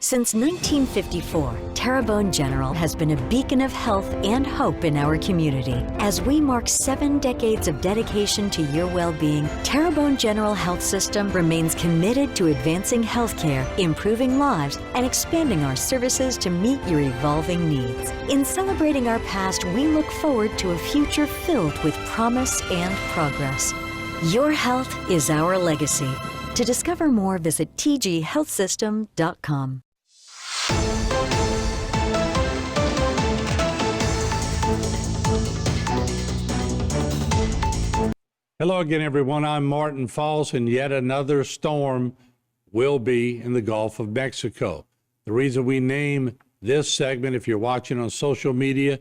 Since 1954, Terrebonne General has been a beacon of health and hope in our community. As we mark 7 decades of dedication to your well-being, Terrebonne General Health System remains committed to advancing healthcare, improving lives, and expanding our services to meet your evolving needs. In celebrating our past, we look forward to a future filled with promise and progress. Your health is our legacy. To discover more, visit tghealthsystem.com. Hello again, everyone. I'm Martin Falls, and yet another storm will be in the Gulf of Mexico. The reason we name this segment, if you're watching on social media,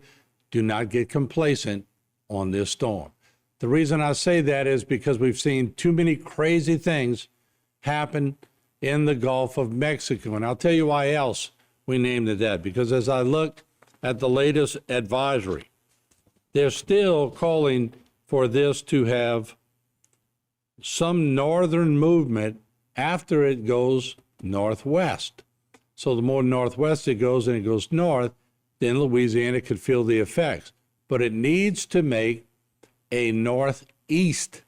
do not get complacent on this storm. The reason I say that is because we've seen too many crazy things happen in the Gulf of Mexico. And I'll tell you why else we named it that. Because as I look at the latest advisory, they're still calling for this to have some northern movement after it goes northwest. So the more northwest it goes and it goes north, then Louisiana could feel the effects. But it needs to make a northeast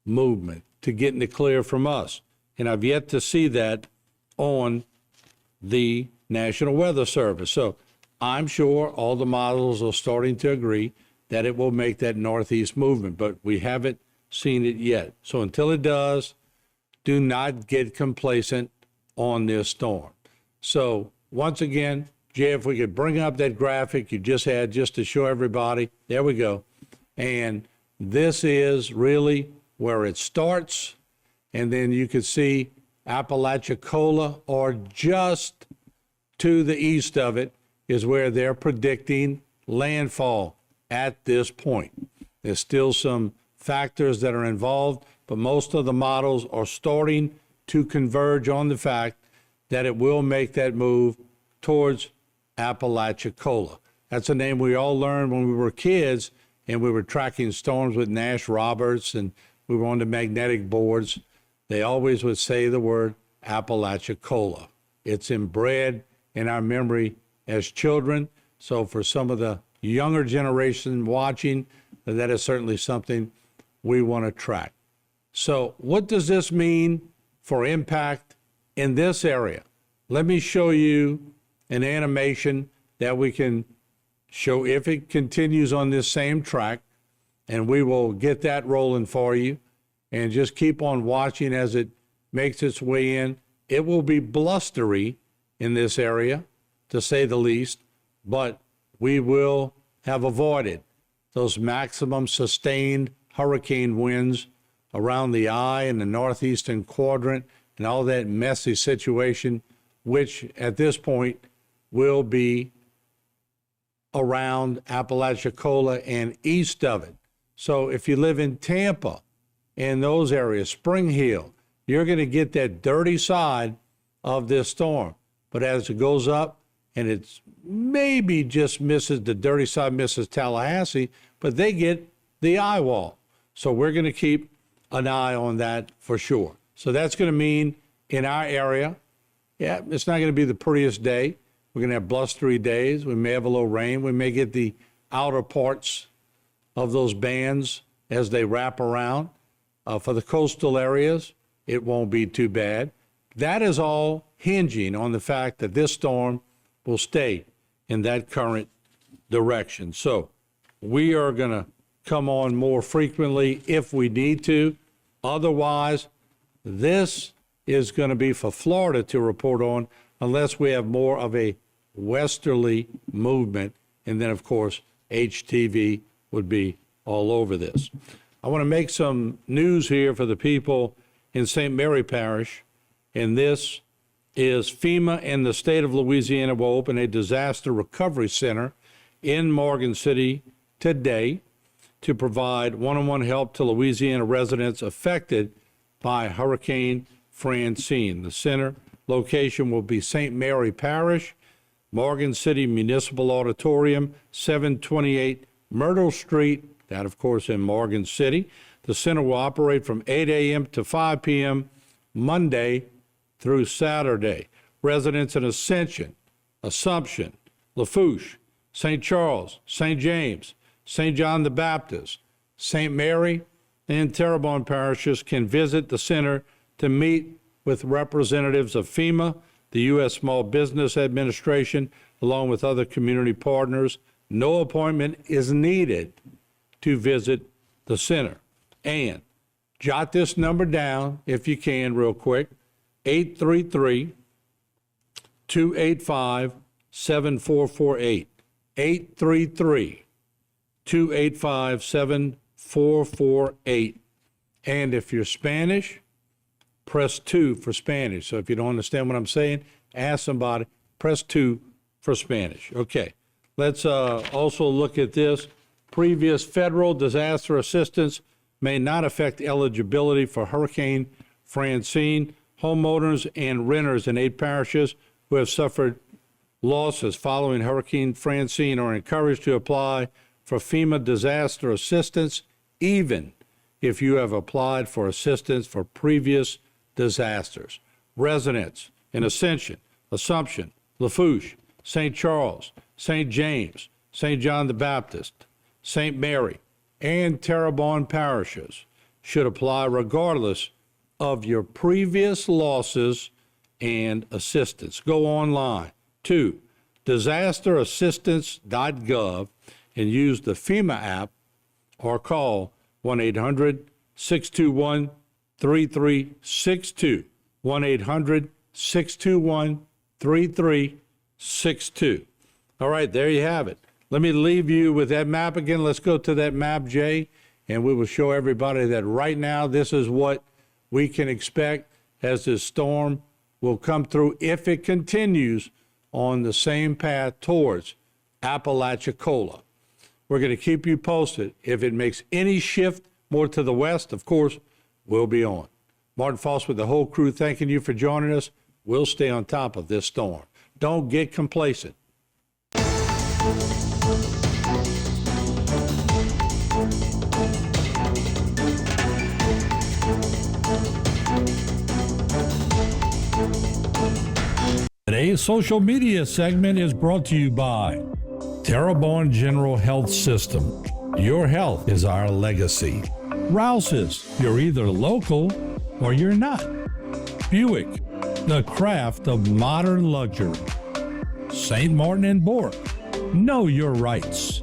movement to get in the clear from us. And I've yet to see that on the National Weather Service. So I'm sure all the models are starting to agree that it will make that northeast movement, but we haven't seen it yet. So until it does, do not get complacent on this storm. So once again, Jay, if we could bring up that graphic you just had just to show everybody. There we go. And this is really where it starts. And then you could see Apalachicola, or just to the east of it, is where they're predicting landfall at this point. There's still some factors that are involved, but most of the models are starting to converge on the fact that it will make that move towards Apalachicola. That's a name we all learned when we were kids and we were tracking storms with Nash Roberts and we were on the magnetic boards. They always would say the word Apalachicola. It's inbred in our memory as children. So for some of the younger generation watching, that is certainly something we want to track. So what does this mean for impact in this area? Let me show you an animation that we can show if it continues on this same track, and we will get that rolling for you, and just keep on watching as it makes its way in. It will be blustery in this area, to say the least, but we will have avoided those maximum sustained hurricane winds around the eye and the northeastern quadrant and all that messy situation, which at this point will be around Apalachicola and east of it. So if you live in Tampa, in those areas, Spring Hill, you're going to get that dirty side of this storm. But as it goes up, and it's maybe just misses the dirty side, misses Tallahassee, but they get the eye wall. So we're going to keep an eye on that for sure. So that's going to mean in our area, yeah, it's not going to be the prettiest day. We're going to have blustery days. We may have a little rain. We may get the outer parts of those bands as they wrap around. For the coastal areas, it won't be too bad. That is all hinging on the fact that this storm will stay in that current direction. So we are going to come on more frequently if we need to. Otherwise, this is going to be for Florida to report on unless we have more of a westerly movement. And then, of course, HTV would be all over this. I want to make some news here for the people in St. Mary Parish, and this is FEMA and the state of Louisiana will open a disaster recovery center in Morgan City today to provide one-on-one help to Louisiana residents affected by Hurricane Francine. The center location will be St. Mary Parish, Morgan City Municipal Auditorium, 728 Myrtle Street, that, of course, in Morgan City. The center will operate from 8 a.m. to 5 p.m. Monday through Saturday. Residents in Ascension, Assumption, Lafourche, St. Charles, St. James, St. John the Baptist, St. Mary, and Terrebonne parishes can visit the center to meet with representatives of FEMA, the U.S. Small Business Administration, along with other community partners. No appointment is needed to visit the center. And jot this number down if you can real quick, 833-285-7448, 833-285-7448. And if you're Spanish, press 2 for Spanish. So if you don't understand what I'm saying, ask somebody, press 2 for Spanish. Okay, let's also look at this. Previous federal disaster assistance may not affect eligibility for Hurricane Francine. Homeowners and renters in 8 parishes who have suffered losses following Hurricane Francine are encouraged to apply for FEMA disaster assistance, even if you have applied for assistance for previous disasters. Residents in Ascension, Assumption, Lafourche, St. Charles, St. James, St. John the Baptist, St. Mary, and Terrebonne parishes should apply regardless of your previous losses and assistance. Go online to disasterassistance.gov and use the FEMA app or call 1-800-621-3362, 1-800-621-3362. All right, there you have it. Let me leave you with that map again. Let's go to that map, Jay, and we will show everybody that right now this is what we can expect as this storm will come through if it continues on the same path towards Apalachicola. We're going to keep you posted. If it makes any shift more to the west, of course, we'll be on. Martin Foss with the whole crew thanking you for joining us. We'll stay on top of this storm. Don't get complacent. Today's social media segment is brought to you by Terrebonne General Health System. Your health is our legacy. Rouse's, you're either local or you're not. Buick, the craft of modern luxury. St. Martin and Bourke, know your rights.